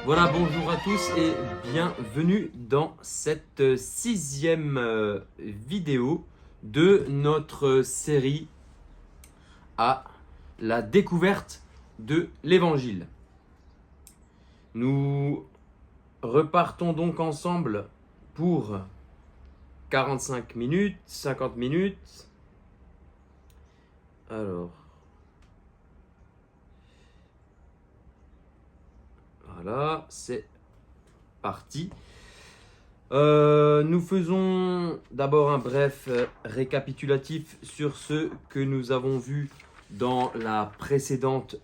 Voilà, bonjour à tous et bienvenue dans cette 6e vidéo de notre série à la découverte de l'Évangile. Nous repartons donc ensemble pour 45 minutes, 50 minutes. Alors, voilà, c'est parti. Nous faisons d'abord un bref récapitulatif sur ce que nous avons vu dans la précédente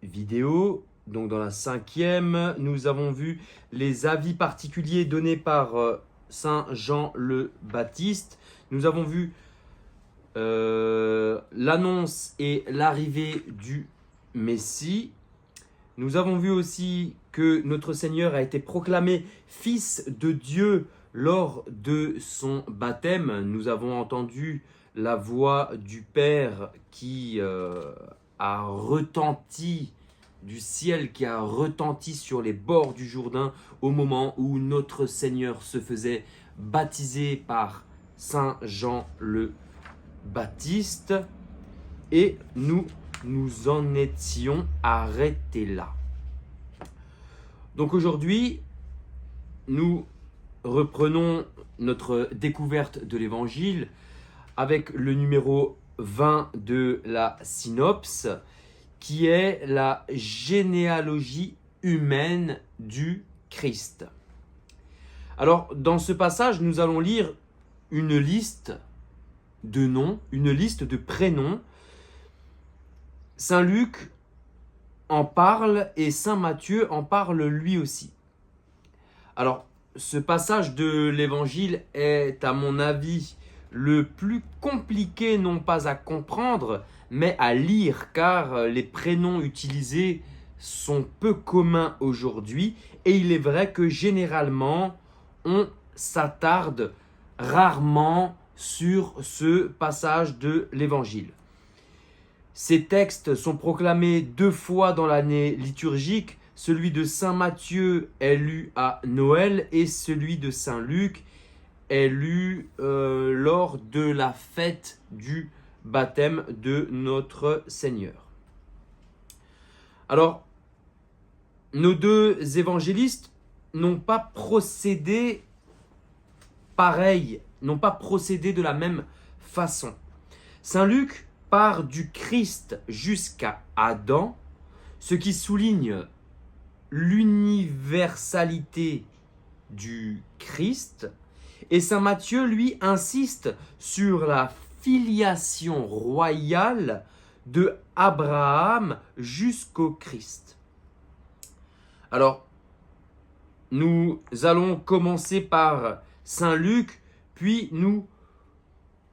vidéo. Donc dans la 5e, nous avons vu les avis particuliers donnés par Saint Jean le Baptiste. Nous avons vu l'annonce et l'arrivée du Messie. Nous avons vu aussi que notre Seigneur a été proclamé Fils de Dieu lors de son baptême. Nous avons entendu la voix du Père qui a retenti du ciel, qui a retenti sur les bords du Jourdain au moment où notre Seigneur se faisait baptiser par Saint Jean le Baptiste. Et nous en étions arrêtés là. Donc aujourd'hui, nous reprenons notre découverte de l'Évangile avec le numéro 20 de la synopse, qui est la généalogie humaine du Christ. Alors, dans ce passage, nous allons lire une liste de noms, une liste de prénoms. Saint Luc en parle et Saint Matthieu en parle lui aussi. Alors, ce passage de l'Évangile est, à mon avis, le plus compliqué, non pas à comprendre, mais à lire, car les prénoms utilisés sont peu communs aujourd'hui, et il est vrai que généralement, on s'attarde rarement sur ce passage de l'Évangile. Ces textes sont proclamés 2 fois dans l'année liturgique. Celui de Saint Matthieu est lu à Noël et celui de Saint Luc est lu lors de la fête du baptême de notre Seigneur. Alors, nos 2 évangélistes n'ont pas procédé pareil, n'ont pas procédé de la même façon. Saint Luc part du Christ jusqu'à Adam, ce qui souligne l'universalité du Christ. Et Saint Matthieu, lui, insiste sur la filiation royale de Abraham jusqu'au Christ. Alors, nous allons commencer par Saint Luc, puis nous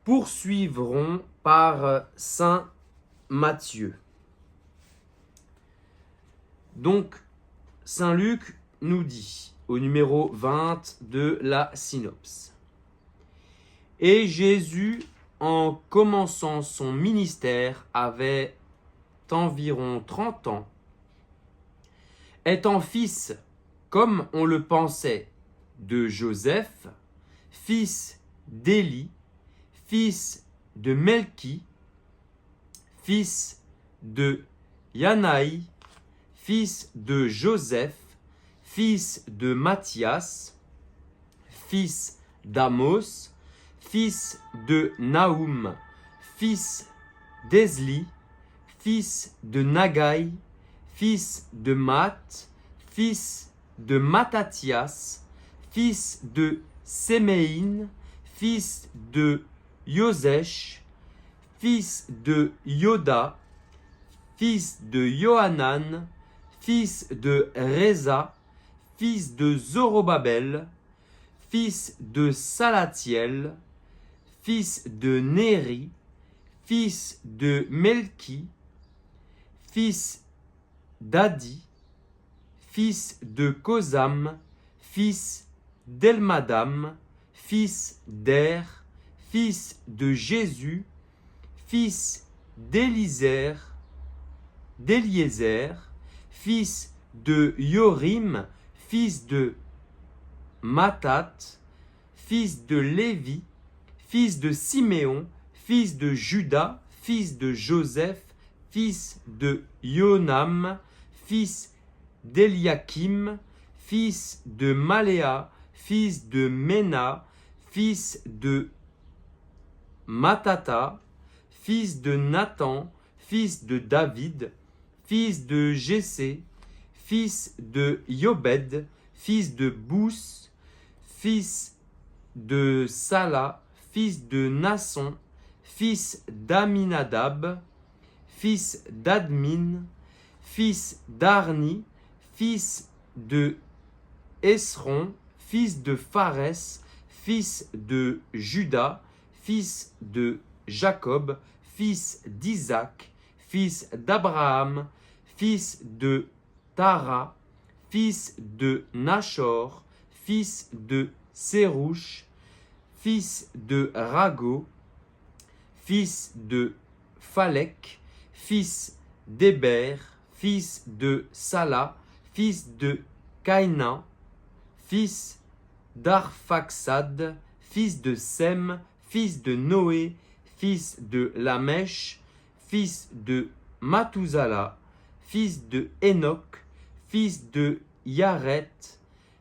poursuivrons par Saint Matthieu. Donc, Saint Luc nous dit, au numéro 20 de la synopse: « Et Jésus, en commençant son ministère, avait environ 30 ans, étant fils, comme on le pensait, de Joseph, fils d'Élie, fils de Melchi, fils de Yanaï, fils de Joseph, fils de Matthias, fils d'Amos, fils de Naoum, fils d'Ezli, fils de Nagai, fils de Math, fils de Mattathias, fils de Séméin, fils de Yosèche, fils de Yoda, fils de Yohanan, fils de Réza, fils de Zorobabel, fils de Salatiel, fils de Néri, fils de Melchi, fils d'Adi, fils de Kosam, fils d'Elmadam, fils d'Er, fils de Jésus, fils d'Éliezer, fils de Yorim, fils de Matat, fils de Lévi, fils de Siméon, fils de Juda, fils de Joseph, fils de Yonam, fils d'Eliakim, fils de Maléa, fils de Ména, fils de Matata, fils de Nathan, fils de David, fils de Jessé, fils de Yobed, fils de Bous, fils de Sala, fils de Nasson, fils d'Aminadab, fils d'Admin, fils d'Arni, fils de Esron, fils de Phares, fils de Juda, fils de Jacob, fils d'Isaac, fils d'Abraham, fils de Tara, fils de Nachor, fils de Sérouch, fils de Rago, fils de Phalek, fils d'Héber, fils de Sala, fils de Caïnan, fils d'Arphaxad, fils de Sem, fils de Noé, fils de Lamèche, fils de Mathouzala, fils de Enoch, fils de Yaret,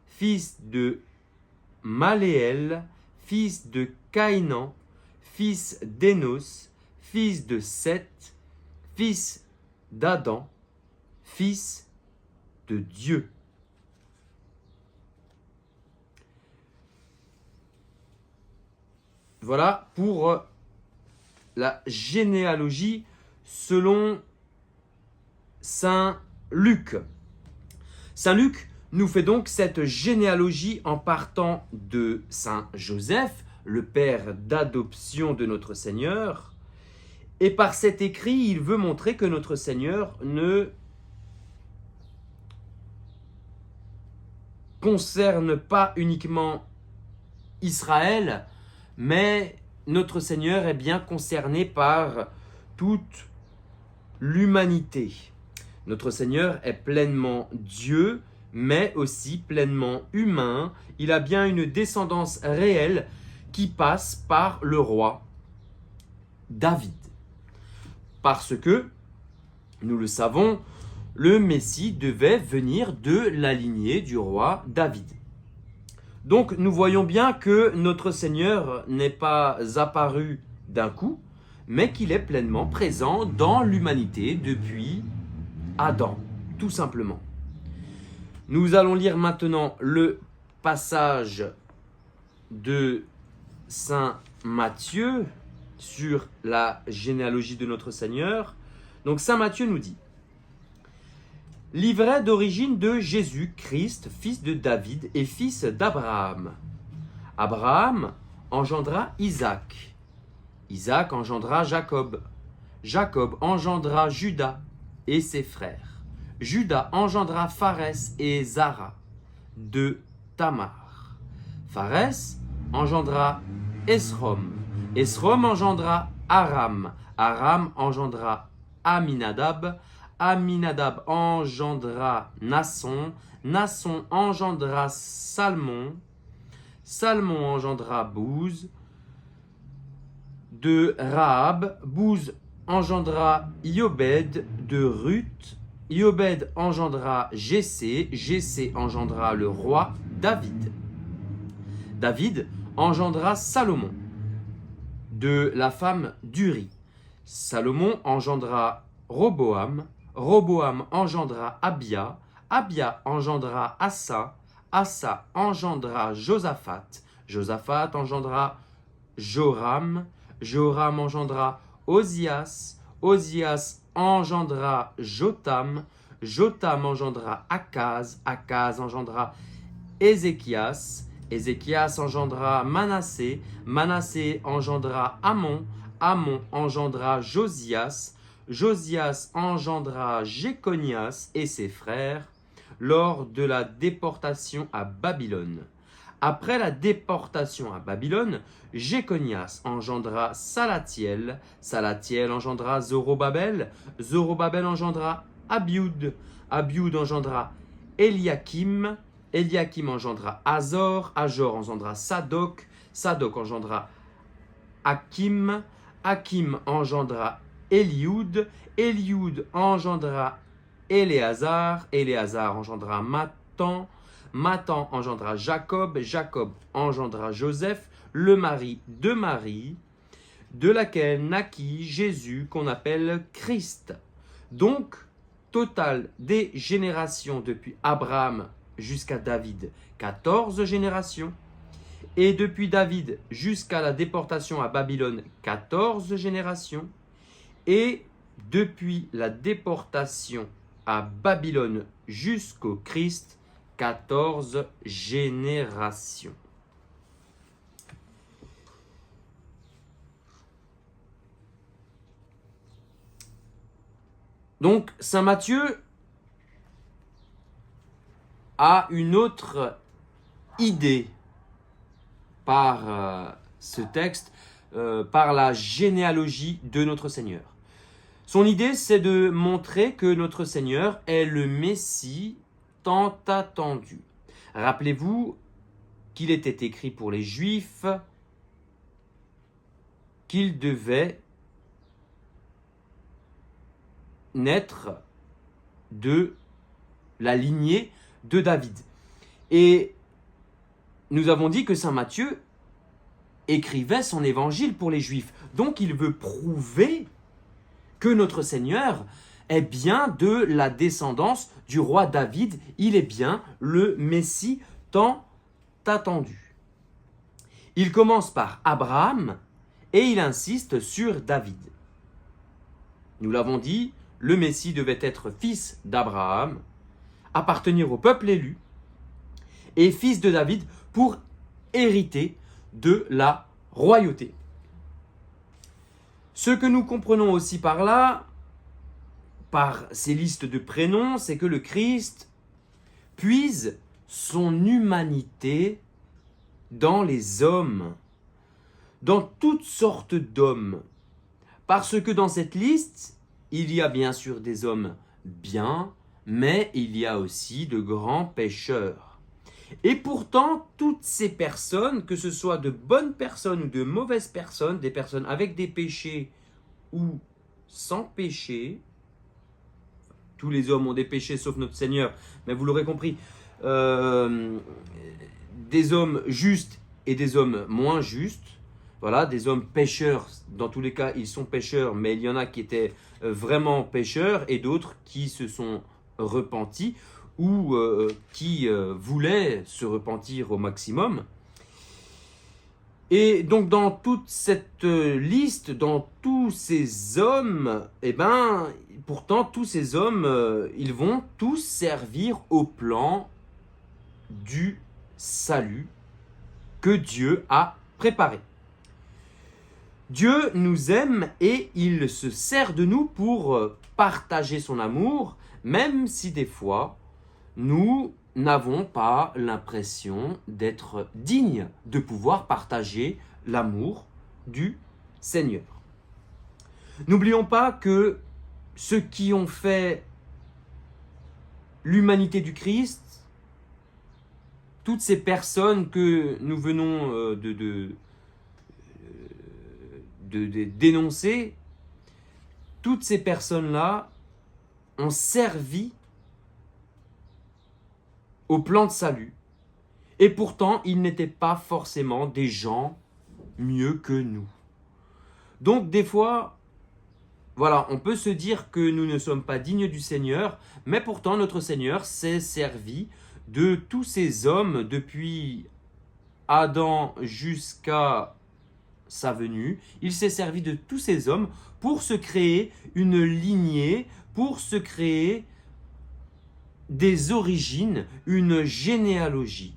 fils de Maléel, fils de Caïnan, fils d'Énos, fils de Seth, fils d'Adam, fils de Dieu. Voilà pour la généalogie selon Saint Luc. Saint Luc nous fait donc cette généalogie en partant de Saint Joseph, le père d'adoption de notre Seigneur. Et par cet écrit, il veut montrer que notre Seigneur ne concerne pas uniquement Israël, mais notre Seigneur est bien concerné par toute l'humanité. Notre Seigneur est pleinement Dieu, mais aussi pleinement humain. Il a bien une descendance réelle qui passe par le roi David. Parce que, nous le savons, le Messie devait venir de la lignée du roi David. Donc nous voyons bien que notre Seigneur n'est pas apparu d'un coup, mais qu'il est pleinement présent dans l'humanité depuis Adam, tout simplement. Nous allons lire maintenant le passage de Saint Matthieu sur la généalogie de notre Seigneur. Donc Saint Matthieu nous dit: livret d'origine de Jésus-Christ, fils de David et fils d'Abraham. Abraham engendra Isaac. Isaac engendra Jacob. Jacob engendra Juda et ses frères. Juda engendra Phares et Zara de Tamar. Phares engendra Esrom. Esrom engendra Aram. Aram engendra Aminadab. Aminadab engendra Nasson. Nasson engendra Salmon. Salmon engendra Bouz de Rahab. Bouz engendra Yobed de Ruth. Yobed engendra Jessé. Jessé engendra le roi David. David engendra Salomon de la femme d'Uri. Salomon engendra Roboam. Roboam engendra Abia. Abia engendra Asa. Asa engendra Josaphat. Josaphat engendra Joram. Joram engendra Osias. Osias engendra Jotam. Jotam engendra Akaz. Akaz engendra Ézéchias. Ézéchias engendra Manassé. Manassé engendra Amon. Amon engendra Josias. Josias engendra Jéconias et ses frères lors de la déportation à Babylone. Après la déportation à Babylone, Jéconias engendra Salatiel. Salatiel engendra Zorobabel. Zorobabel engendra Abiud. Abiud engendra Eliakim. Eliakim engendra Azor. Azor engendra Sadoc. Sadoc engendra Hakim. Hakim engendra Élioud. Élioud engendra Éléazar. Éléazar engendra Mathan. Mathan engendra Jacob. Jacob engendra Joseph, le mari de Marie, de laquelle naquit Jésus qu'on appelle Christ. Donc, total des générations depuis Abraham jusqu'à David, 14 générations. Et depuis David jusqu'à la déportation à Babylone, 14 générations. Et depuis la déportation à Babylone jusqu'au Christ, 14 générations. Donc, saint Matthieu a une autre idée par ce texte, par la généalogie de notre Seigneur. Son idée, c'est de montrer que notre Seigneur est le Messie tant attendu. Rappelez-vous qu'il était écrit pour les Juifs qu'il devait naître de la lignée de David. Et nous avons dit que saint Matthieu écrivait son évangile pour les Juifs. Donc il veut prouver que notre Seigneur est bien de la descendance du roi David. Il est bien le Messie tant attendu. Il commence par Abraham et il insiste sur David. Nous l'avons dit, le Messie devait être fils d'Abraham, appartenir au peuple élu et fils de David pour hériter de la royauté. Ce que nous comprenons aussi par là, par ces listes de prénoms, c'est que le Christ puise son humanité dans les hommes, dans toutes sortes d'hommes. Parce que dans cette liste, il y a bien sûr des hommes bien, mais il y a aussi de grands pécheurs. Et pourtant, toutes ces personnes, que ce soit de bonnes personnes ou de mauvaises personnes, des personnes avec des péchés ou sans péché, tous les hommes ont des péchés sauf notre Seigneur, mais vous l'aurez compris, des hommes justes et des hommes moins justes, voilà, des hommes pécheurs, dans tous les cas ils sont pécheurs, mais il y en a qui étaient vraiment pécheurs et d'autres qui se sont repentis ou qui voulaient se repentir au maximum. Et donc dans toute cette liste, dans tous ces hommes, eh ben, pourtant tous ces hommes, ils vont tous servir au plan du salut que Dieu a préparé. Dieu nous aime et il se sert de nous pour partager son amour, même si des fois nous n'avons pas l'impression d'être dignes de pouvoir partager l'amour du Seigneur. N'oublions pas que ceux qui ont fait l'humanité du Christ, toutes ces personnes que nous venons de dénoncer, toutes ces personnes-là ont servi au plan de salut. Et pourtant, ils n'étaient pas forcément des gens mieux que nous. Donc, des fois, voilà, on peut se dire que nous ne sommes pas dignes du Seigneur, mais pourtant, notre Seigneur s'est servi de tous ces hommes depuis Adam jusqu'à sa venue. Il s'est servi de tous ces hommes pour se créer une lignée, pour se créer des origines, une généalogie.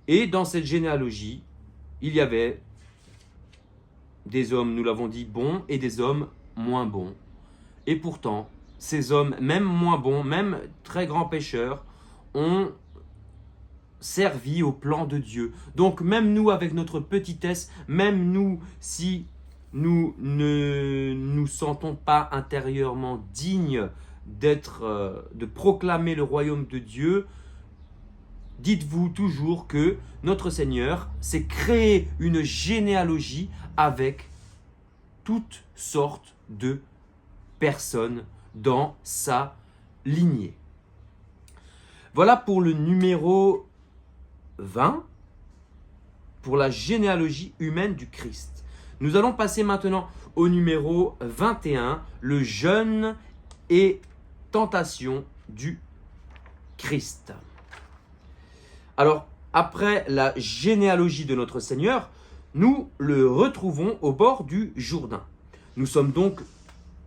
Et dans cette généalogie, il y avait des hommes, nous l'avons dit, bons et des hommes moins bons. Et pourtant, ces hommes, même moins bons, même très grands pécheurs, ont servi au plan de Dieu. Donc même nous, avec notre petitesse, même nous, si nous ne nous sentons pas intérieurement dignes de proclamer le royaume de Dieu, dites-vous toujours que notre Seigneur s'est créé une généalogie avec toutes sortes de personnes dans sa lignée. Voilà pour le numéro 20, pour la généalogie humaine du Christ. Nous allons passer maintenant au numéro 21, le jeûne et tentation du Christ. Alors, après la généalogie de notre Seigneur, nous le retrouvons au bord du Jourdain. Nous sommes donc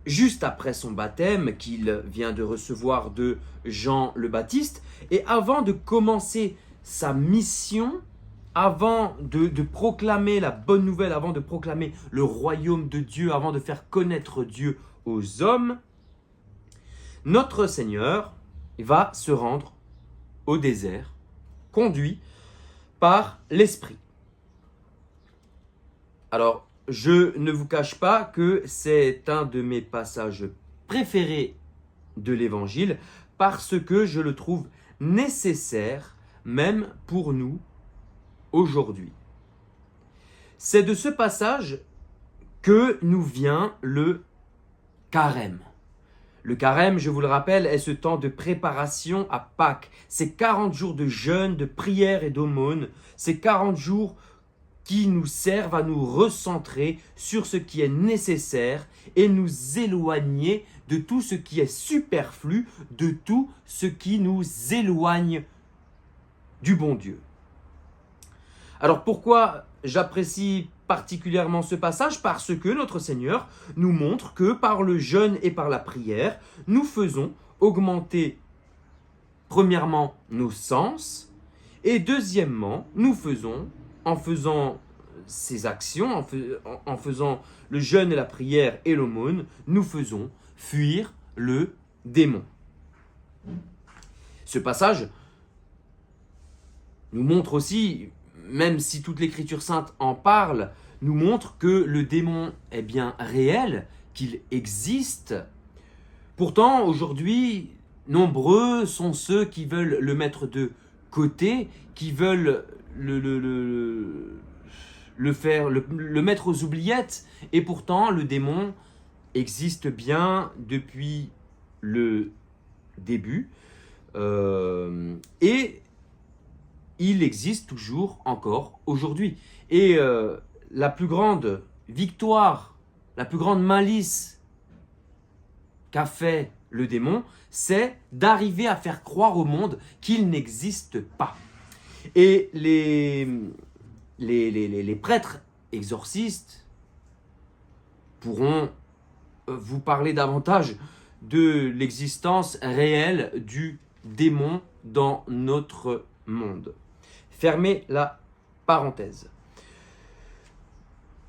juste après son baptême qu'il vient de recevoir de Jean le Baptiste. Et avant de commencer sa mission, avant de proclamer la bonne nouvelle, avant de proclamer le royaume de Dieu, avant de faire connaître Dieu aux hommes, notre Seigneur va se rendre au désert, conduit par l'Esprit. Alors, je ne vous cache pas que c'est un de mes passages préférés de l'Évangile parce que je le trouve nécessaire même pour nous aujourd'hui. C'est de ce passage que nous vient le carême. Le carême, je vous le rappelle, est ce temps de préparation à Pâques. C'est 40 jours de jeûne, de prière et d'aumône. C'est 40 jours qui nous servent à nous recentrer sur ce qui est nécessaire et nous éloigner de tout ce qui est superflu, de tout ce qui nous éloigne du bon Dieu. Alors pourquoi j'apprécie particulièrement ce passage? Parce que notre Seigneur nous montre que par le jeûne et par la prière, nous faisons augmenter premièrement nos sens et deuxièmement, en faisant ces actions, en faisant le jeûne et la prière et l'aumône, nous faisons fuir le démon. Ce passage nous montre aussi, même si toute l'Écriture sainte en parle, nous montre que le démon est bien réel, qu'il existe. Pourtant, aujourd'hui, nombreux sont ceux qui veulent le mettre de côté, qui veulent le mettre aux oubliettes. Et pourtant, le démon existe bien depuis le début. Et il existe toujours encore aujourd'hui. Et la plus grande victoire, la plus grande malice qu'a fait le démon, c'est d'arriver à faire croire au monde qu'il n'existe pas. Et les prêtres exorcistes pourront vous parler davantage de l'existence réelle du démon dans notre monde. Fermez la parenthèse.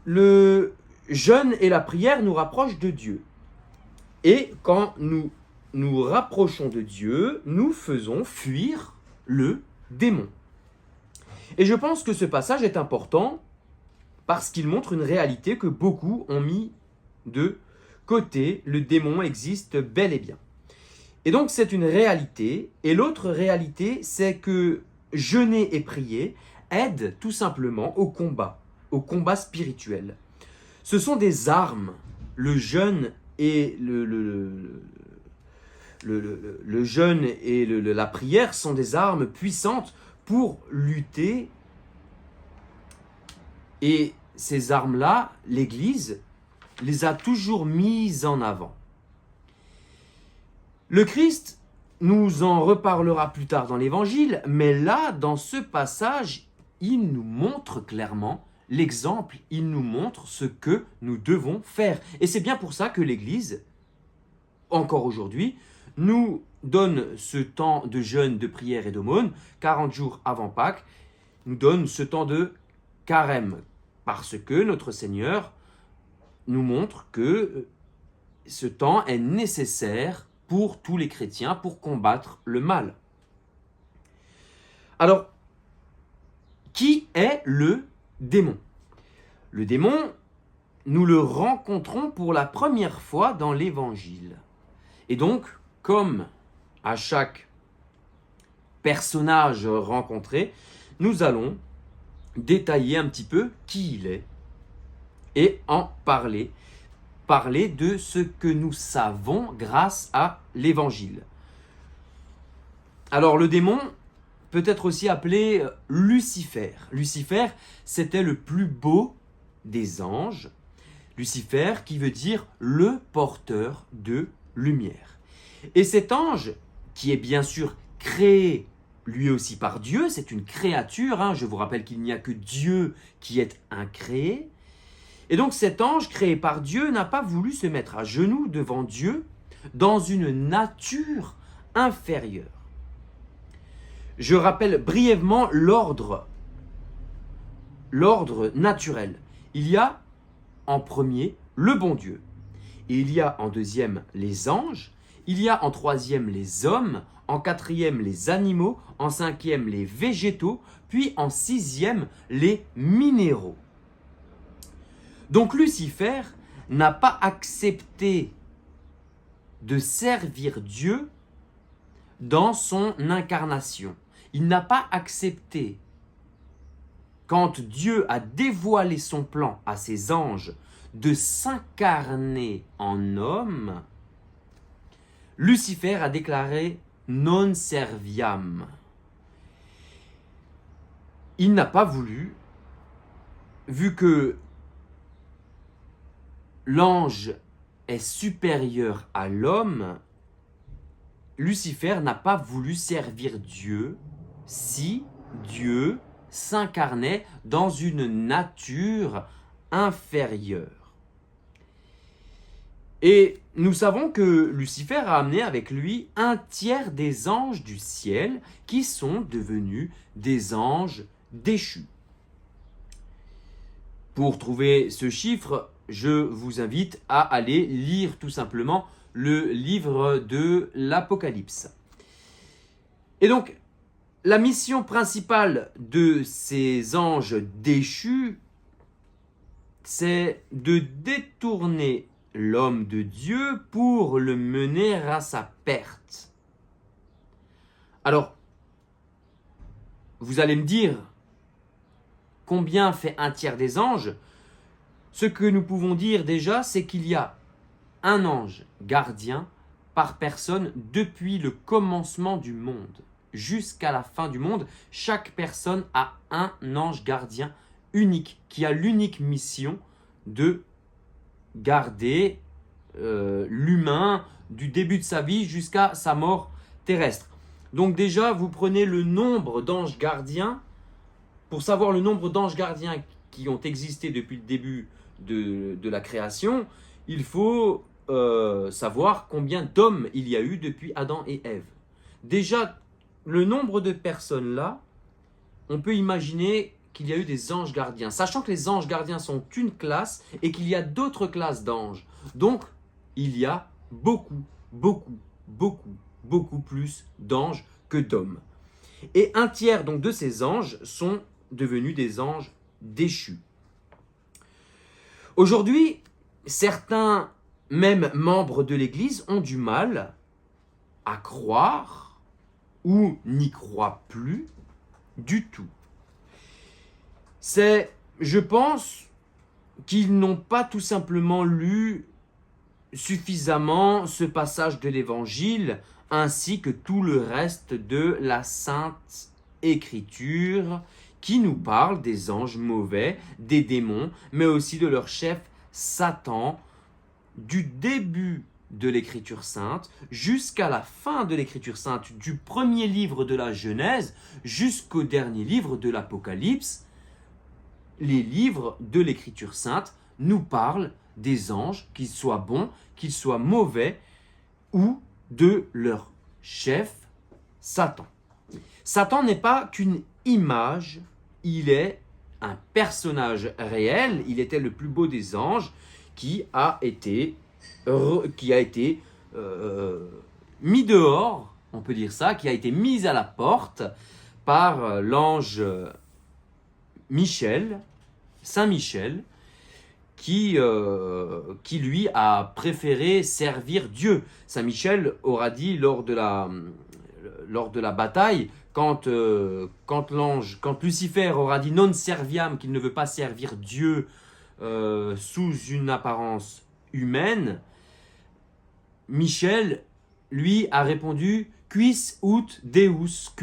Le jeûne et la prière nous rapprochent de Dieu. Et quand nous nous rapprochons de Dieu, nous faisons fuir le démon. Et je pense que ce passage est important parce qu'il montre une réalité que beaucoup ont mis de côté. Le démon existe bel et bien. Et donc c'est une réalité. Et l'autre réalité, c'est que jeûner et prier aide tout simplement au combat spirituel. Ce sont des armes. Le jeûne et le jeûne et la prière sont des armes puissantes pour lutter. Et ces armes-là, l'Église les a toujours mises en avant. Le Christ nous en reparlera plus tard dans l'Évangile, mais là, dans ce passage, il nous montre clairement l'exemple, il nous montre ce que nous devons faire. Et c'est bien pour ça que l'Église, encore aujourd'hui, nous donne ce temps de jeûne, de prière et d'aumône, 40 jours avant Pâques, nous donne ce temps de carême, parce que notre Seigneur nous montre que ce temps est nécessaire pour tous les chrétiens pour combattre le mal. Alors, qui est le démon? Le démon, nous le rencontrons pour la première fois dans l'Évangile. Et donc, comme à chaque personnage rencontré, nous allons détailler un petit peu qui il est et en parler. Parler de ce que nous savons grâce à l'évangile. Alors le démon peut être aussi appelé Lucifer. Lucifer, c'était le plus beau des anges. Lucifer qui veut dire le porteur de lumière. Et cet ange, qui est bien sûr créé lui aussi par Dieu, c'est une créature, je vous rappelle qu'il n'y a que Dieu qui est incréé. Et donc cet ange créé par Dieu n'a pas voulu se mettre à genoux devant Dieu dans une nature inférieure. Je rappelle brièvement l'ordre naturel. Il y a en premier le bon Dieu. Et il y a en deuxième les anges, il y a en troisième les hommes, en quatrième les animaux, en cinquième les végétaux, puis en sixième les minéraux. Donc Lucifer n'a pas accepté de servir Dieu dans son incarnation. Il n'a pas accepté, quand Dieu a dévoilé son plan à ses anges, de s'incarner en homme. Lucifer a déclaré « non serviam ». Il n'a pas voulu, vu que l'ange est supérieur à l'homme, Lucifer n'a pas voulu servir Dieu si Dieu s'incarnait dans une nature inférieure. Et nous savons que Lucifer a amené avec lui un tiers des anges du ciel qui sont devenus des anges déchus. Pour trouver ce chiffre, je vous invite à aller lire tout simplement le livre de l'Apocalypse. Et donc, la mission principale de ces anges déchus, c'est de détourner l'homme de Dieu pour le mener à sa perte. Alors, vous allez me dire, combien fait un tiers des anges? Ce que nous pouvons dire déjà, c'est qu'il y a un ange gardien par personne depuis le commencement du monde. Jusqu'à la fin du monde, chaque personne a un ange gardien unique, qui a l'unique mission de garder l'humain du début de sa vie jusqu'à sa mort terrestre. Donc déjà, vous prenez le nombre d'anges gardiens. Pour savoir le nombre d'anges gardiens qui ont existé depuis le début de la création, il faut savoir combien d'hommes il y a eu depuis Adam et Ève. Déjà, le nombre de personnes là, on peut imaginer qu'il y a eu des anges gardiens, sachant que les anges gardiens sont une classe et qu'il y a d'autres classes d'anges. Donc, il y a beaucoup plus d'anges que d'hommes. Et un tiers donc de ces anges sont devenus des anges déchus. Aujourd'hui, certains, même membres de l'Église, ont du mal à croire ou n'y croient plus du tout. Je pense qu'ils n'ont pas tout simplement lu suffisamment ce passage de l'Évangile ainsi que tout le reste de la Sainte Écriture qui nous parle des anges mauvais, des démons, mais aussi de leur chef Satan, du début de l'Écriture sainte jusqu'à la fin de l'Écriture sainte, du premier livre de la Genèse jusqu'au dernier livre de l'Apocalypse. Les livres de l'Écriture sainte nous parlent des anges, qu'ils soient bons, qu'ils soient mauvais, ou de leur chef, Satan. Satan n'est pas qu'une image, il est un personnage réel, il était le plus beau des anges qui a été mis dehors, on peut dire ça, qui a été mis à la porte par l'ange Michel, Saint Michel, qui lui a préféré servir Dieu. Saint Michel aura dit lors de la bataille, quand Lucifer aura dit non serviam, qu'il ne veut pas servir Dieu sous une apparence humaine, Michel, lui, a répondu quis ut Deus,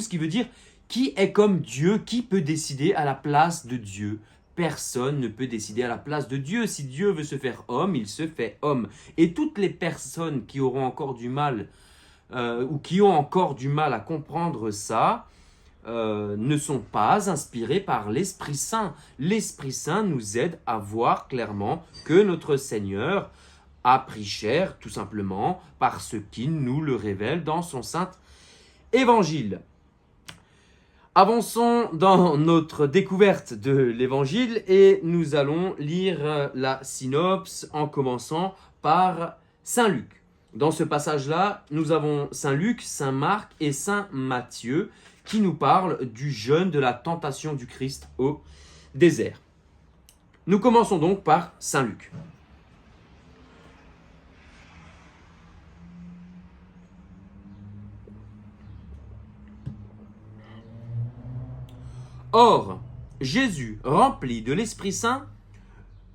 qui veut dire qui est comme Dieu, qui peut décider à la place de Dieu. Personne ne peut décider à la place de Dieu. Si Dieu veut se faire homme, il se fait homme. Et toutes les personnes qui auront encore du mal ou qui ont encore du mal à comprendre ça, ne sont pas inspirés par l'Esprit Saint. L'Esprit Saint nous aide à voir clairement que notre Seigneur a pris chair, tout simplement, parce qu'il nous le révèle dans son Saint Évangile. Avançons dans notre découverte de l'Évangile et nous allons lire la synopse en commençant par Saint Luc. Dans ce passage-là, nous avons Saint Luc, Saint Marc et Saint Matthieu qui nous parlent du jeûne de la tentation du Christ au désert. Nous commençons donc par Saint Luc. Or, Jésus, rempli de l'Esprit Saint,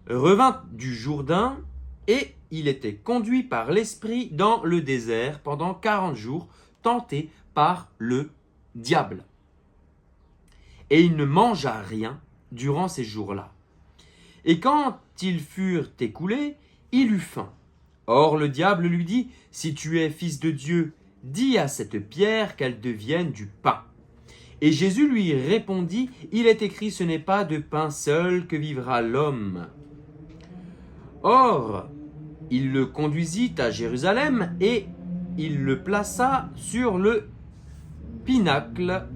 revint du Jourdain et il était conduit par l'Esprit dans le désert pendant 40 jours, tenté par le diable. Et il ne mangea rien durant ces jours-là. Et quand ils furent écoulés, il eut faim. Or le diable lui dit, « Si tu es fils de Dieu, dis à cette pierre qu'elle devienne du pain. » Et Jésus lui répondit, « Il est écrit, ce n'est pas de pain seul que vivra l'homme. » Or, il le conduisit à Jérusalem et il le plaça sur le pinacle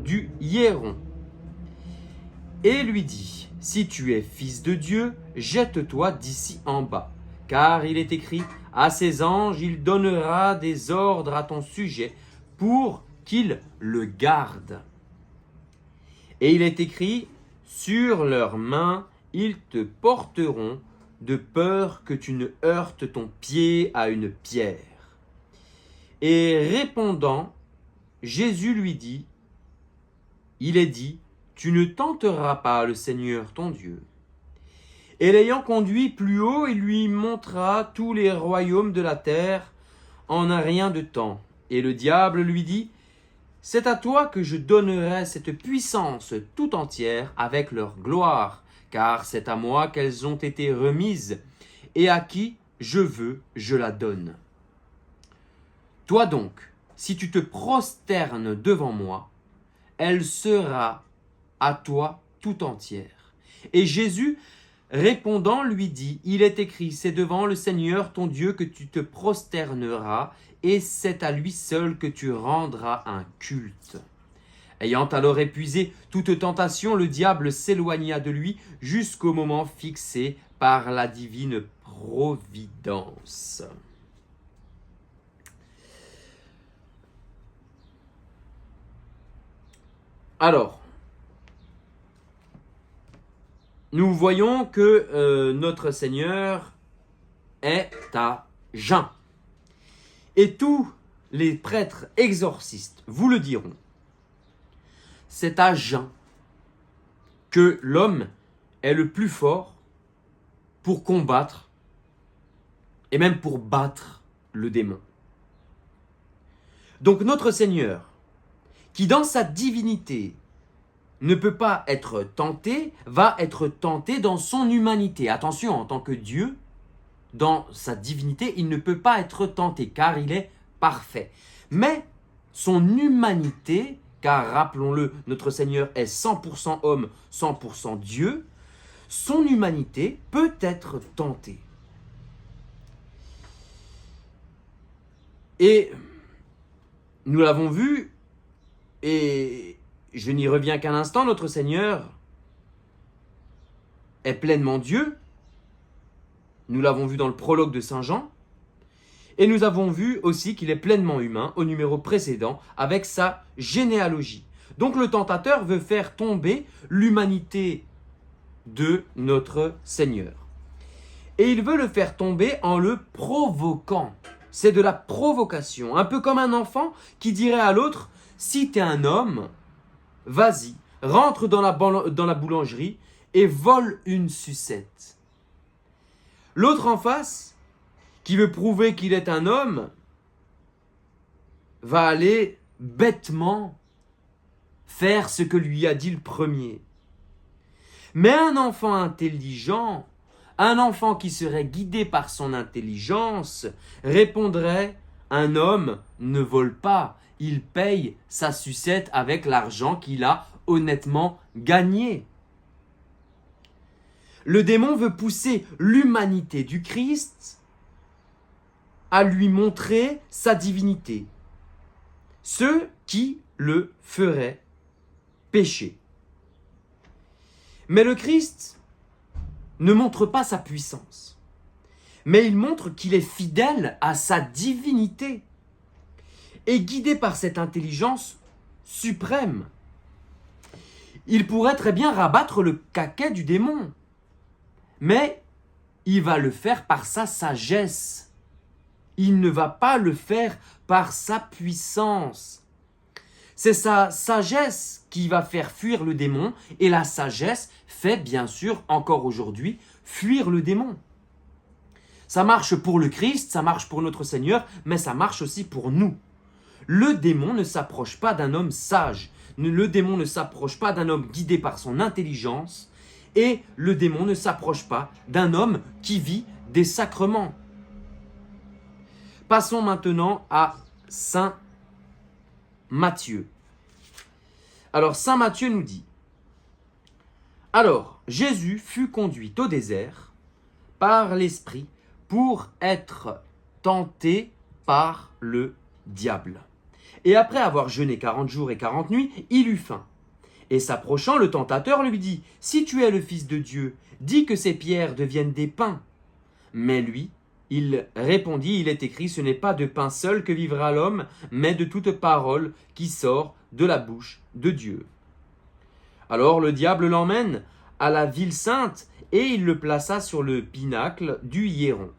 du Hieron. Et lui dit, « Si tu es fils de Dieu, jette-toi d'ici en bas. Car il est écrit, à ses anges, il donnera des ordres à ton sujet pour qu'ils le gardent. Et il est écrit, sur leurs mains, ils te porteront de peur que tu ne heurtes ton pied à une pierre. » Et répondant, Jésus lui dit, « Il est dit, tu ne tenteras pas le Seigneur ton Dieu. » Et l'ayant conduit plus haut, il lui montra tous les royaumes de la terre en un rien de temps. Et le diable lui dit, « C'est à toi que je donnerai cette puissance tout entière avec leur gloire, car c'est à moi qu'elles ont été remises, et à qui je veux, je la donne. Toi donc, si tu te prosternes devant moi, elle sera à toi tout entière. » Et Jésus, répondant, lui dit, « Il est écrit, c'est devant le Seigneur ton Dieu que tu te prosterneras, et c'est à lui seul que tu rendras un culte. » Ayant alors épuisé toute tentation, le diable s'éloigna de lui jusqu'au moment fixé par la divine providence. Alors, nous voyons que notre Seigneur est à jeun. Et tous les prêtres exorcistes vous le diront. C'est à jeun que l'homme est le plus fort pour combattre et même pour battre le démon. Donc notre Seigneur, qui dans sa divinité ne peut pas être tenté, va être tenté dans son humanité. Attention, en tant que Dieu, dans sa divinité, il ne peut pas être tenté car il est parfait. Mais son humanité, car rappelons-le, notre Seigneur est 100% homme, 100% Dieu, son humanité peut être tentée. Et nous l'avons vu, et je n'y reviens qu'un instant, notre Seigneur est pleinement Dieu. Nous l'avons vu dans le prologue de Saint Jean. Et nous avons vu aussi qu'il est pleinement humain au numéro précédent avec sa généalogie. Donc le tentateur veut faire tomber l'humanité de notre Seigneur. Et il veut le faire tomber en le provoquant. C'est de la provocation, un peu comme un enfant qui dirait à l'autre, si tu es un homme, vas-y, rentre dans la boulangerie et vole une sucette. L'autre en face, qui veut prouver qu'il est un homme, va aller bêtement faire ce que lui a dit le premier. Mais un enfant intelligent, un enfant qui serait guidé par son intelligence, répondrait, un homme ne vole pas, il paye sa sucette avec l'argent qu'il a honnêtement gagné. Le démon veut pousser l'humanité du Christ à lui montrer sa divinité, ce qui le ferait pécher. Mais le Christ ne montre pas sa puissance, mais il montre qu'il est fidèle à sa divinité et guidé par cette intelligence suprême. Il pourrait très bien rabattre le caquet du démon, mais il va le faire par sa sagesse. Il ne va pas le faire par sa puissance. C'est sa sagesse qui va faire fuir le démon, et la sagesse fait bien sûr encore aujourd'hui fuir le démon. Ça marche pour le Christ, ça marche pour notre Seigneur, mais ça marche aussi pour nous. Le démon ne s'approche pas d'un homme sage, le démon ne s'approche pas d'un homme guidé par son intelligence, et le démon ne s'approche pas d'un homme qui vit des sacrements. Passons maintenant à Saint Matthieu. Alors Saint Matthieu nous dit, « Alors Jésus fut conduit au désert par l'Esprit pour être tenté par le diable. Et après avoir jeûné 40 jours et 40 nuits, il eut faim. Et s'approchant, le tentateur lui dit, « Si tu es le Fils de Dieu, dis que ces pierres deviennent des pains. » Mais lui, il répondit, il est écrit, ce n'est pas de pain seul que vivra l'homme, mais de toute parole qui sort de la bouche de Dieu. Alors le diable l'emmène à la ville sainte, et il le plaça sur le pinacle du Hieron.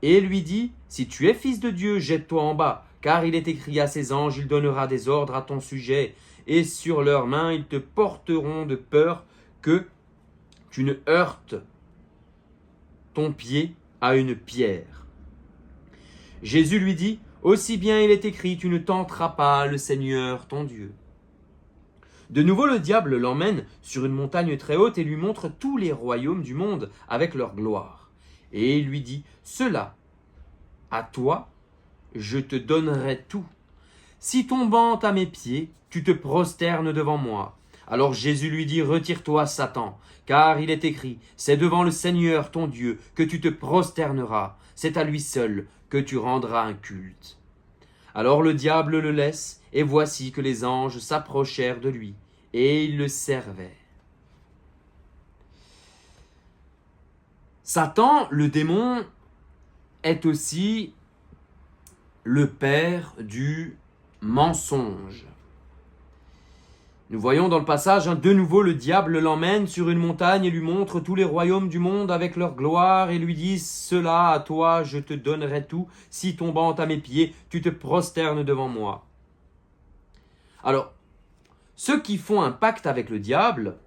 Et lui dit, si tu es fils de Dieu, jette-toi en bas, car il est écrit à ses anges, il donnera des ordres à ton sujet, et sur leurs mains ils te porteront de peur que tu ne heurtes ton pied à une pierre. Jésus lui dit, aussi bien il est écrit, tu ne tenteras pas le Seigneur ton Dieu. De nouveau le diable l'emmène sur une montagne très haute et lui montre tous les royaumes du monde avec leur gloire. Et il lui dit, cela, à toi, je te donnerai tout. Si tombant à mes pieds, tu te prosternes devant moi. Alors Jésus lui dit, retire-toi, Satan, car il est écrit, c'est devant le Seigneur ton Dieu que tu te prosterneras, c'est à lui seul que tu rendras un culte. Alors le diable le laisse, et voici que les anges s'approchèrent de lui, et ils le servaient. Satan, le démon, est aussi le père du mensonge. Nous voyons dans le passage, de nouveau le diable l'emmène sur une montagne et lui montre tous les royaumes du monde avec leur gloire et lui dit, cela à toi je te donnerai tout, si tombant à mes pieds tu te prosternes devant moi. Alors, ceux qui font un pacte avec le diable,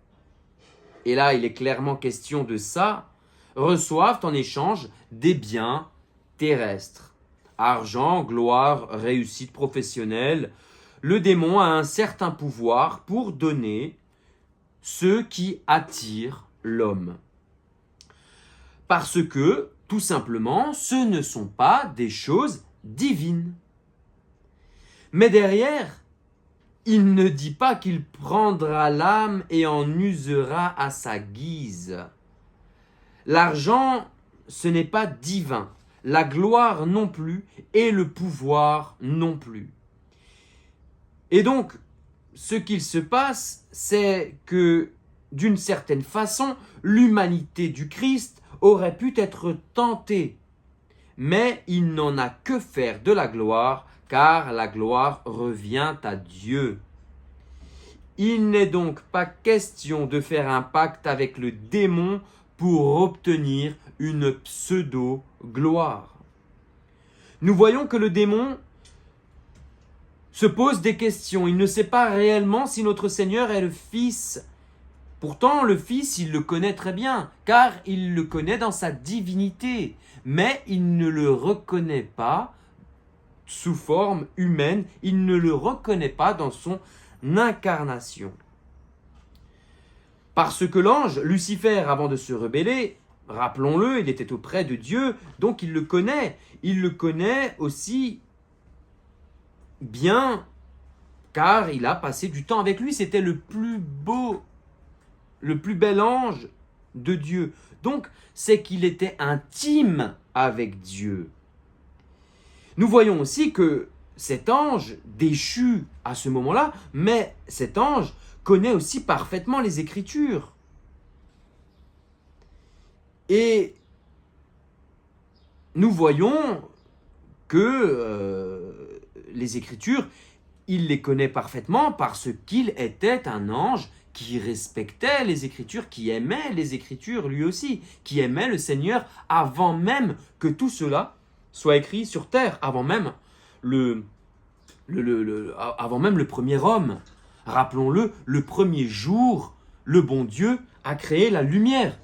et là il est clairement question de ça, reçoivent en échange des biens terrestres. Argent, gloire, réussite professionnelle. Le démon a un certain pouvoir pour donner ce qui attire l'homme. Parce que, tout simplement, ce ne sont pas des choses divines. Mais derrière, il ne dit pas qu'il prendra l'âme et en usera à sa guise. L'argent, ce n'est pas divin. La gloire non plus et le pouvoir non plus. Et donc, ce qu'il se passe, c'est que, d'une certaine façon, l'humanité du Christ aurait pu être tentée. Mais il n'en a que faire de la gloire, car la gloire revient à Dieu. Il n'est donc pas question de faire un pacte avec le démon pour obtenir une pseudo-gloire. Nous voyons que le démon se pose des questions. Il ne sait pas réellement si notre Seigneur est le Fils. Pourtant, le Fils, il le connaît très bien, car il le connaît dans sa divinité. Mais il ne le reconnaît pas sous forme humaine, il ne le reconnaît pas dans son incarnation. Parce que l'ange, Lucifer, avant de se rebeller, rappelons-le, il était auprès de Dieu, donc il le connaît. Il le connaît aussi bien, car il a passé du temps avec lui. C'était le plus beau, le plus bel ange de Dieu. Donc, c'est qu'il était intime avec Dieu. Nous voyons aussi que cet ange, déchu à ce moment-là, mais cet ange connaît aussi parfaitement les Écritures. Et nous voyons que les Écritures, il les connaît parfaitement parce qu'il était un ange qui respectait les Écritures, qui aimait les Écritures lui aussi, qui aimait le Seigneur avant même que tout cela soit écrit sur terre, avant même avant même le premier homme. Rappelons-le, le premier jour, le bon Dieu a créé la lumière.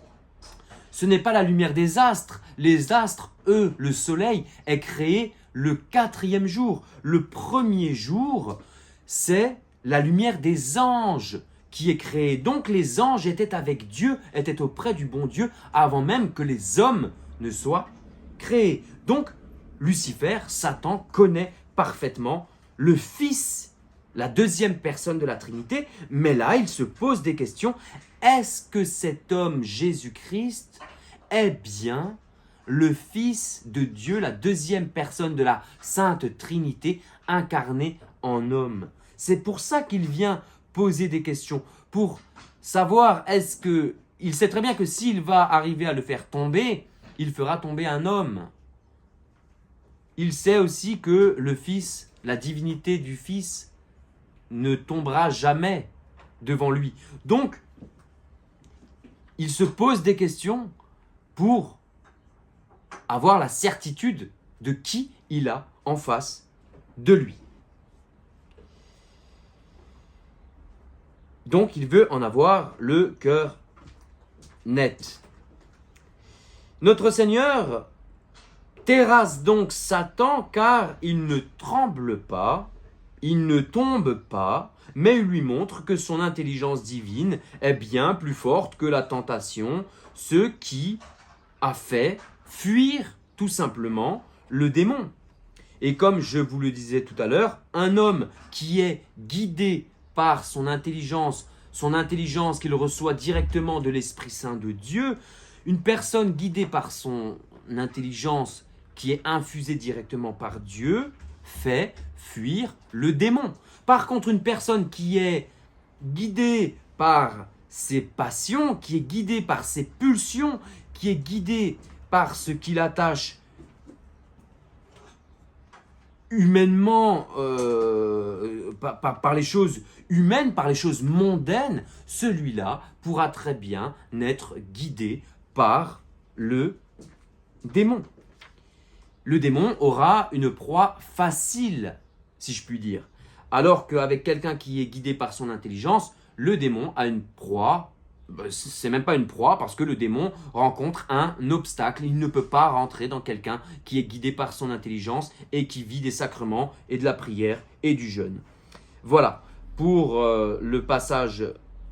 Ce n'est pas la lumière des astres. Les astres, eux, le soleil, est créé le 4e jour. Le premier jour, c'est la lumière des anges qui est créée. Donc les anges étaient avec Dieu, étaient auprès du bon Dieu, avant même que les hommes ne soient créés. Donc, Lucifer, Satan, connaît parfaitement le Fils, la deuxième personne de la Trinité, mais là, il se pose des questions. Est-ce que cet homme, Jésus-Christ, est bien le Fils de Dieu, la deuxième personne de la Sainte Trinité, incarnée en homme? C'est pour ça qu'il vient poser des questions, pour savoir est-ce que... Il sait très bien que s'il va arriver à le faire tomber, il fera tomber un homme. Il sait aussi que le Fils, la divinité du Fils, ne tombera jamais devant lui. Donc, il se pose des questions pour avoir la certitude de qui il a en face de lui. Donc, il veut en avoir le cœur net. Notre Seigneur terrasse donc Satan car il ne tremble pas, il ne tombe pas, mais il lui montre que son intelligence divine est bien plus forte que la tentation, ce qui a fait fuir tout simplement le démon. Et comme je vous le disais tout à l'heure, un homme qui est guidé par son intelligence qu'il reçoit directement de l'Esprit Saint de Dieu, une personne guidée par son intelligence qui est infusée directement par Dieu, fait fuir le démon. Par contre, une personne qui est guidée par ses passions, qui est guidée par ses pulsions, qui est guidée par ce qui l'attache humainement, par les choses humaines, par les choses mondaines, celui-là pourra très bien être guidé par le démon. Le démon aura une proie facile, si je puis dire. Alors qu'avec quelqu'un qui est guidé par son intelligence, le démon a une proie, c'est même pas une proie parce que le démon rencontre un obstacle. Il ne peut pas rentrer dans quelqu'un qui est guidé par son intelligence et qui vit des sacrements et de la prière et du jeûne. Voilà pour le passage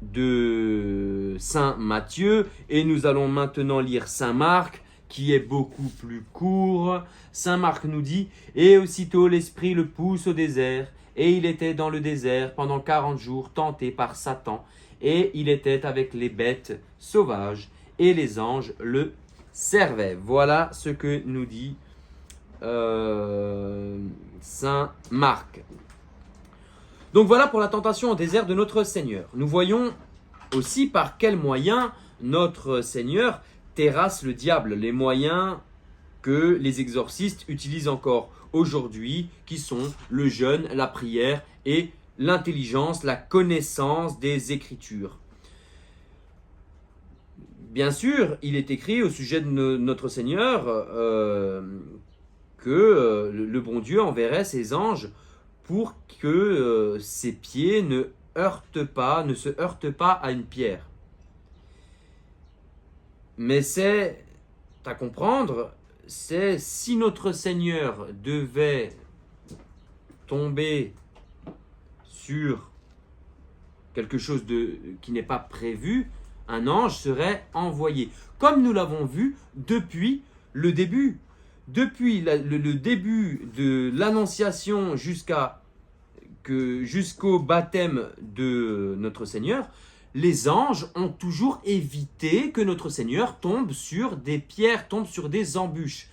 de Saint Matthieu et nous allons maintenant lire Saint Marc qui est beaucoup plus court. Saint Marc nous dit « Et aussitôt l'Esprit le pousse au désert, et il était dans le désert pendant 40 jours tenté par Satan, et il était avec les bêtes sauvages, et les anges le servaient. » Voilà ce que nous dit Saint Marc. Donc voilà pour la tentation au désert de notre Seigneur. Nous voyons aussi par quels moyens notre Seigneur terrasse le diable, les moyens que les exorcistes utilisent encore aujourd'hui, qui sont le jeûne, la prière et l'intelligence, la connaissance des Écritures. Bien sûr, il est écrit au sujet de notre Seigneur que le bon Dieu enverrait ses anges pour que ses pieds ne se heurtent pas à une pierre. Mais c'est à comprendre, c'est si notre Seigneur devait tomber sur quelque chose qui n'est pas prévu, un ange serait envoyé. Comme nous l'avons vu depuis le début. Depuis le début de l'Annonciation jusqu'au baptême de notre Seigneur, les anges ont toujours évité que notre Seigneur tombe sur des pierres, tombe sur des embûches.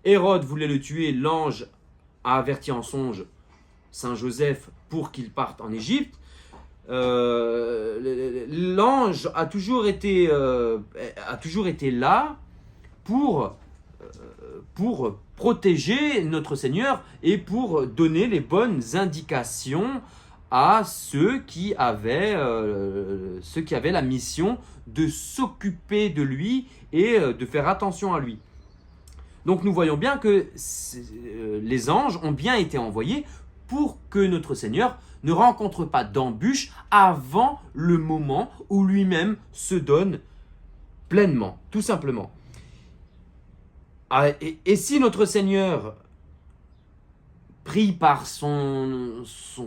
Hérode voulait le tuer, l'ange a averti en songe Saint Joseph pour qu'il parte en Égypte. L'ange a toujours été là pour protéger notre Seigneur et pour donner les bonnes indications à ceux qui avaient la mission de s'occuper de lui et de faire attention à lui. Donc nous voyons bien que les anges ont bien été envoyés pour que notre Seigneur ne rencontre pas d'embûches avant le moment où lui-même se donne pleinement, tout simplement. Et si notre Seigneur, pris par son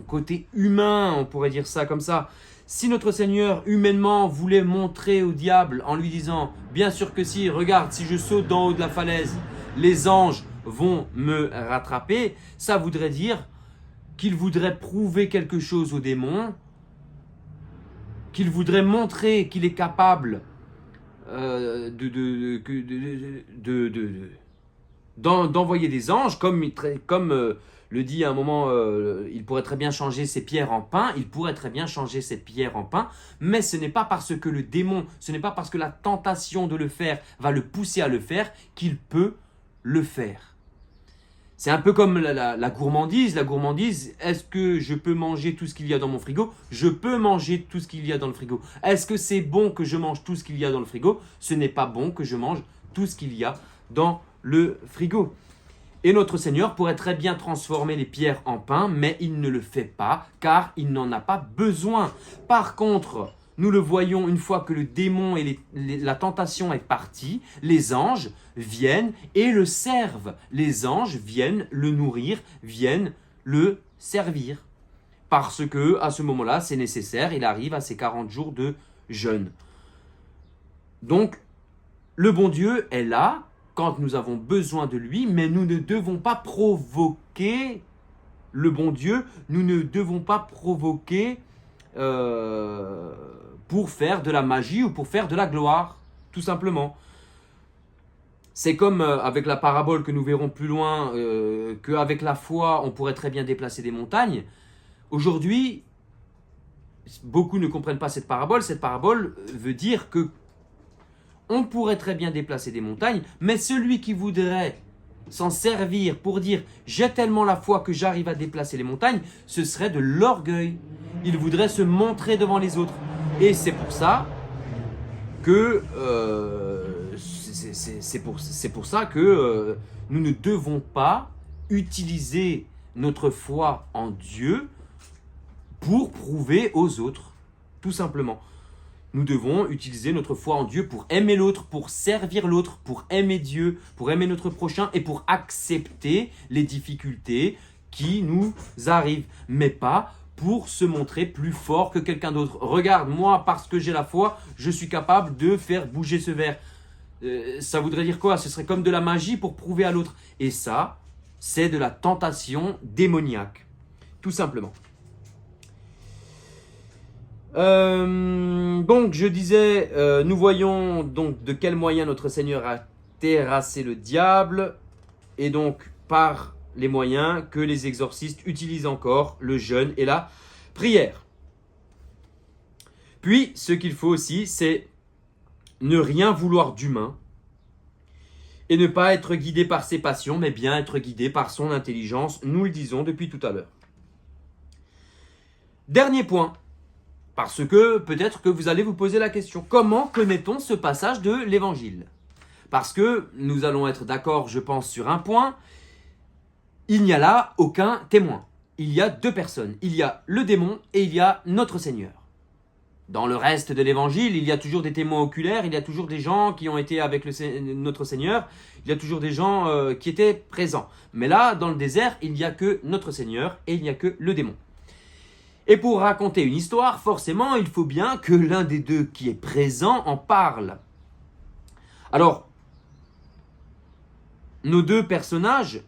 côté humain, on pourrait dire ça comme ça, si notre Seigneur humainement voulait montrer au diable en lui disant « Bien sûr que si, regarde, si je saute d'en haut de la falaise, les anges vont me rattraper », ça voudrait dire qu'il voudrait prouver quelque chose aux démons, qu'il voudrait montrer qu'il est capable d'envoyer des anges, comme le dit à un moment, il pourrait très bien changer ses pierres en pain, mais ce n'est pas parce que le démon, ce n'est pas parce que la tentation de le faire va le pousser à le faire qu'il peut le faire. C'est un peu comme la gourmandise. La gourmandise, est-ce que je peux manger tout ce qu'il y a dans mon frigo? Je peux manger tout ce qu'il y a dans le frigo. Est-ce que c'est bon que je mange tout ce qu'il y a dans le frigo? Ce n'est pas bon que je mange tout ce qu'il y a dans le frigo. Et notre Seigneur pourrait très bien transformer les pierres en pain, mais il ne le fait pas, car il n'en a pas besoin. Par contre, nous le voyons une fois que le démon et la tentation est partie, les anges viennent et le servent. Les anges viennent le nourrir, viennent le servir. Parce que à ce moment-là, c'est nécessaire, il arrive à ses 40 jours de jeûne. Donc, le bon Dieu est là quand nous avons besoin de lui, mais nous ne devons pas provoquer le bon Dieu, nous ne devons pas provoquer pour faire de la magie ou pour faire de la gloire, tout simplement. C'est comme avec la parabole que nous verrons plus loin, qu'avec la foi, on pourrait très bien déplacer des montagnes. Aujourd'hui, beaucoup ne comprennent pas cette parabole. Cette parabole veut dire que on pourrait très bien déplacer des montagnes, mais celui qui voudrait s'en servir pour dire « j'ai tellement la foi que j'arrive à déplacer les montagnes », ce serait de l'orgueil. Il voudrait se montrer devant les autres. Et c'est pour ça que nous ne devons pas utiliser notre foi en Dieu pour prouver aux autres, tout simplement. Nous devons utiliser notre foi en Dieu pour aimer l'autre, pour servir l'autre, pour aimer Dieu, pour aimer notre prochain et pour accepter les difficultés qui nous arrivent, mais pas pour se montrer plus fort que quelqu'un d'autre. Regarde, moi, parce que j'ai la foi, je suis capable de faire bouger ce verre. Ça voudrait dire quoi? Ce serait comme de la magie pour prouver à l'autre. Et ça, c'est de la tentation démoniaque, tout simplement. Donc je disais, nous voyons donc de quel moyen notre Seigneur a terrassé le diable, et donc par les moyens que les exorcistes utilisent encore, le jeûne et la prière. Puis ce qu'il faut aussi, c'est ne rien vouloir d'humain et ne pas être guidé par ses passions, mais bien être guidé par son intelligence, nous le disons depuis tout à l'heure. Dernier point, parce que peut-être que vous allez vous poser la question, comment connaît-on ce passage de l'Évangile? Parce que nous allons être d'accord, je pense, sur un point, il n'y a là aucun témoin. Il y a deux personnes, il y a le démon et il y a notre Seigneur. Dans le reste de l'Évangile, il y a toujours des témoins oculaires, il y a toujours des gens qui ont été avec notre Seigneur, il y a toujours des gens qui étaient présents. Mais là, dans le désert, il n'y a que notre Seigneur et il n'y a que le démon. Et pour raconter une histoire, forcément, il faut bien que l'un des deux qui est présent en parle. Alors, nos deux personnages,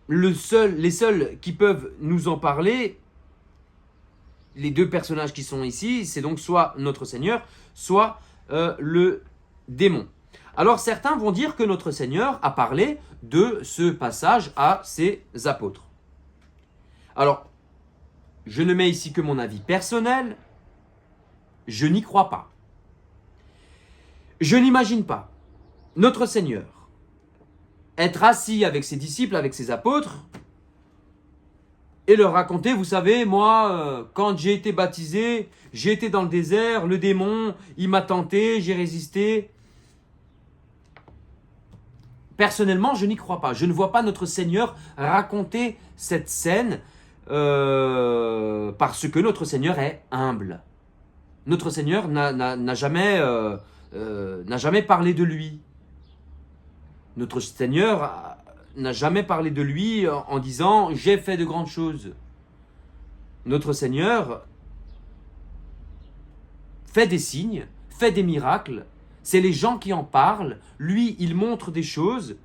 les seuls qui peuvent nous en parler, les deux personnages qui sont ici, c'est donc soit notre Seigneur, soit le démon. Alors certains vont dire que notre Seigneur a parlé de ce passage à ses apôtres. Alors, je ne mets ici que mon avis personnel, je n'y crois pas. Je n'imagine pas notre Seigneur être assis avec ses disciples, avec ses apôtres, et leur raconter, vous savez, moi, quand j'ai été baptisé, j'ai été dans le désert, le démon, il m'a tenté, j'ai résisté. Personnellement, je n'y crois pas. Je ne vois pas notre Seigneur raconter cette scène parce que notre Seigneur est humble. Notre Seigneur n'a jamais parlé de lui. Notre Seigneur n'a jamais parlé de lui en disant « j'ai fait de grandes choses ». Notre Seigneur fait des signes, fait des miracles, c'est les gens qui en parlent, lui il montre des choses,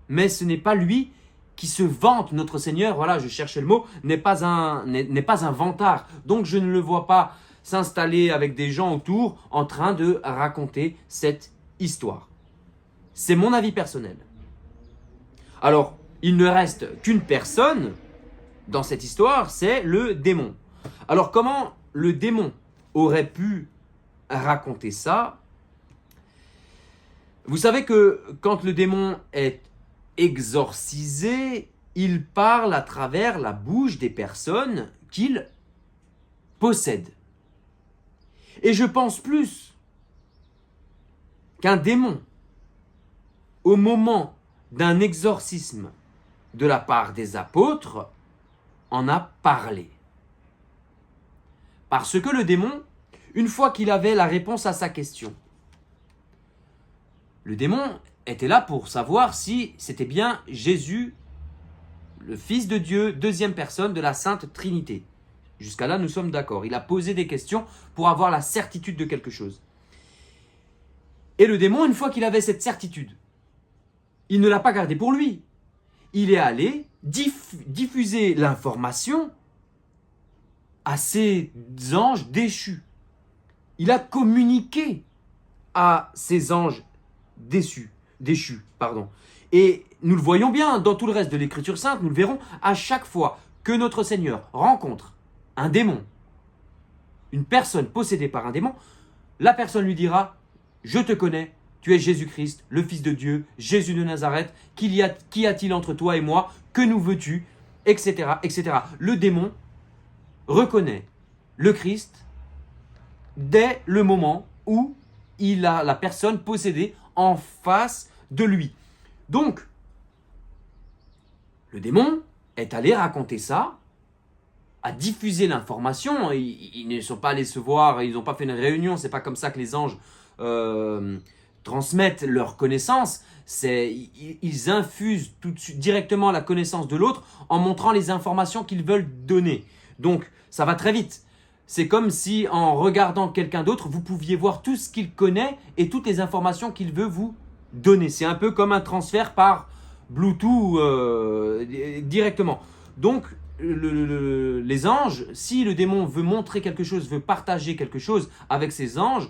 mais ce n'est pas lui qui se vante. Notre Seigneur, voilà, je cherchais le mot, n'est pas un vantard. Donc je ne le vois pas s'installer avec des gens autour en train de raconter cette histoire. C'est mon avis personnel. Alors, il ne reste qu'une personne dans cette histoire, c'est le démon. Alors, comment le démon aurait pu raconter ça? Vous savez que quand le démon est exorcisé, il parle à travers la bouche des personnes qu'il possède. Et je pense plus qu'un démon, au moment d'un exorcisme de la part des apôtres, en a parlé. Parce que le démon, une fois qu'il avait la réponse à sa question, le démon était là pour savoir si c'était bien Jésus, le Fils de Dieu, deuxième personne de la Sainte Trinité. Jusqu'à là, nous sommes d'accord. Il a posé des questions pour avoir la certitude de quelque chose. Et le démon, une fois qu'il avait cette certitude, il ne l'a pas gardé pour lui. Il est allé diffuser l'information à ses anges déchus. Il a communiqué à ces anges déchus. Et nous le voyons bien dans tout le reste de l'Écriture sainte, nous le verrons à chaque fois que notre Seigneur rencontre un démon, une personne possédée par un démon, la personne lui dira « Je te connais, tu es Jésus-Christ, le Fils de Dieu, Jésus de Nazareth, qu'y a-t-il entre toi et moi? Que nous veux-tu ?» etc., etc. Le démon reconnaît le Christ dès le moment où il a la personne possédée en face de lui. Donc, le démon est allé raconter ça, a diffusé l'information. Ils ne sont pas allés se voir, ils n'ont pas fait une réunion, c'est pas comme ça que les anges transmettent leur connaissance. Ils infusent tout de suite, directement la connaissance de l'autre en montrant les informations qu'ils veulent donner. Donc, ça va très vite. C'est comme si, en regardant quelqu'un d'autre, vous pouviez voir tout ce qu'il connaît et toutes les informations qu'il veut vous donner. C'est un peu comme un transfert par Bluetooth directement. Donc, les anges, si le démon veut montrer quelque chose, veut partager quelque chose avec ses anges,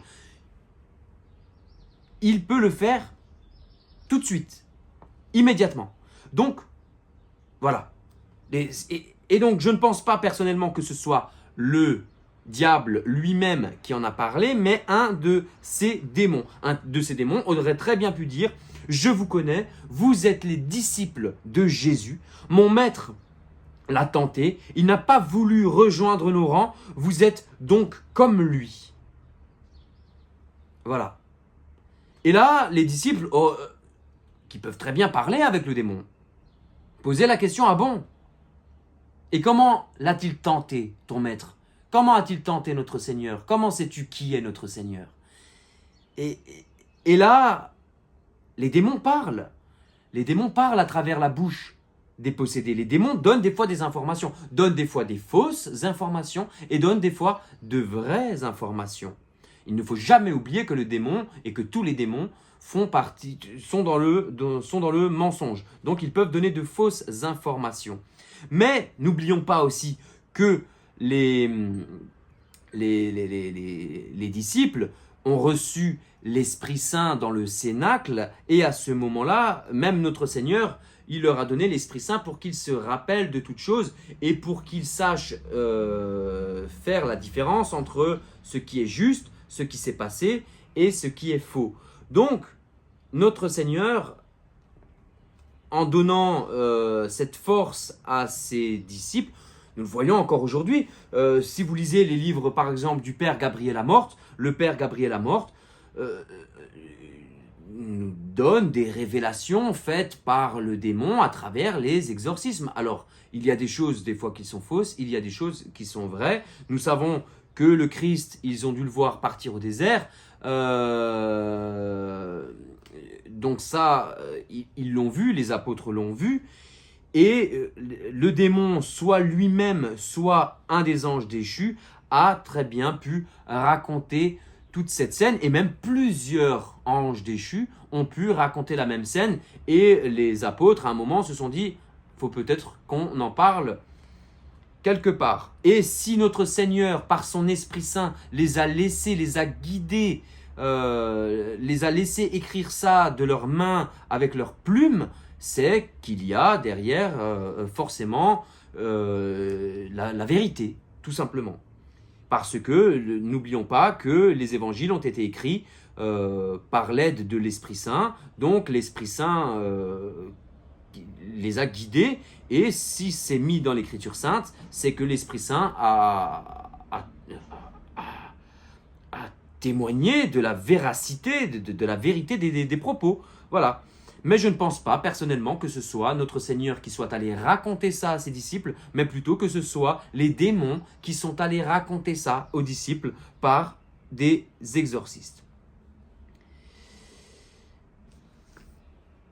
il peut le faire tout de suite, immédiatement. Donc, voilà. Et donc, je ne pense pas personnellement que ce soit le diable lui-même qui en a parlé, mais un de ces démons. Un de ces démons aurait très bien pu dire « Je vous connais, vous êtes les disciples de Jésus. Mon maître l'a tenté, il n'a pas voulu rejoindre nos rangs, vous êtes donc comme lui. Voilà. Et là, les disciples, qui peuvent très bien parler avec le démon, posaient la question, ah bon? Et comment l'a-t-il tenté, ton maître? Comment a-t-il tenté notre Seigneur? Comment sais-tu qui est notre Seigneur? Et là, les démons parlent. Les démons parlent à travers la bouche des possédés. Les démons donnent des fois des informations, donnent des fois des fausses informations et donnent des fois de vraies informations. Il ne faut jamais oublier que le démon et que tous les démons sont dans le mensonge. Donc ils peuvent donner de fausses informations. Mais n'oublions pas aussi que les disciples ont reçu l'Esprit Saint dans le Cénacle et à ce moment-là, même notre Seigneur, il leur a donné l'Esprit Saint pour qu'ils se rappellent de toutes choses et pour qu'ils sachent faire la différence entre ce qui est juste, ce qui s'est passé et ce qui est faux. Donc, notre Seigneur, en donnant cette force à ses disciples, nous le voyons encore aujourd'hui, si vous lisez les livres par exemple du Père Gabriel Amorth, le Père Gabriel Amorth nous donne des révélations faites par le démon à travers les exorcismes. Alors, il y a des choses des fois qui sont fausses, il y a des choses qui sont vraies. Nous savons que le Christ, ils ont dû le voir partir au désert. Donc ça, ils l'ont vu, les apôtres l'ont vu. Et le démon, soit lui-même, soit un des anges déchus, a très bien pu raconter toute cette scène. Et même plusieurs anges déchus ont pu raconter la même scène. Et les apôtres, à un moment, se sont dit, il faut peut-être qu'on en parle quelque part. Et si notre Seigneur, par son Esprit Saint, les a laissés, les a guidés, les a laissés écrire ça de leurs mains avec leurs plumes, c'est qu'il y a derrière forcément la vérité, tout simplement. Parce que n'oublions pas que les évangiles ont été écrits par l'aide de l'Esprit Saint, donc l'Esprit Saint les a guidés, et si c'est mis dans l'Écriture sainte, c'est que l'Esprit Saint a témoigné de la véracité, de la vérité des propos. Voilà. Mais je ne pense pas personnellement que ce soit notre Seigneur qui soit allé raconter ça à ses disciples, mais plutôt que ce soit les démons qui sont allés raconter ça aux disciples par des exorcistes.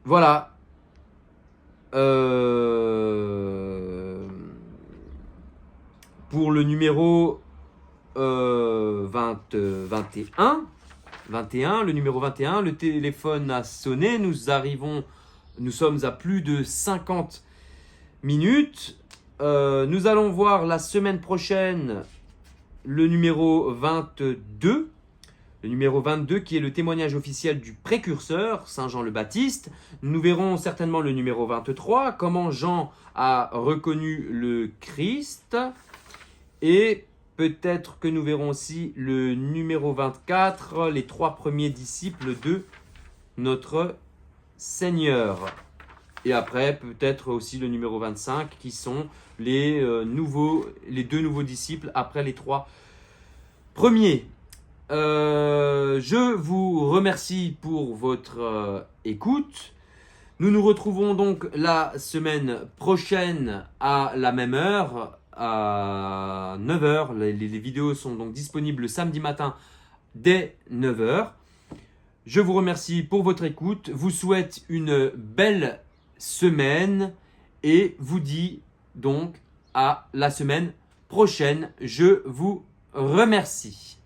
Voilà. Pour le numéro 21, le numéro 21, le téléphone a sonné, nous sommes à plus de 50 minutes. Nous allons voir la semaine prochaine le numéro 22. Le numéro 22 qui est le témoignage officiel du précurseur, Saint Jean le Baptiste. Nous verrons certainement le numéro 23, comment Jean a reconnu le Christ. Et peut-être que nous verrons aussi le numéro 24, les 3 premiers disciples de notre Seigneur. Et après, peut-être aussi le numéro 25, qui sont les 2 nouveaux disciples après les 3 premiers. Je vous remercie pour votre écoute. Nous nous retrouvons donc la semaine prochaine à la même heure, à 9h. Les vidéos sont donc disponibles le samedi matin dès 9h. Je vous remercie pour votre écoute, vous souhaite une belle semaine et vous dis donc à la semaine prochaine. Je vous remercie.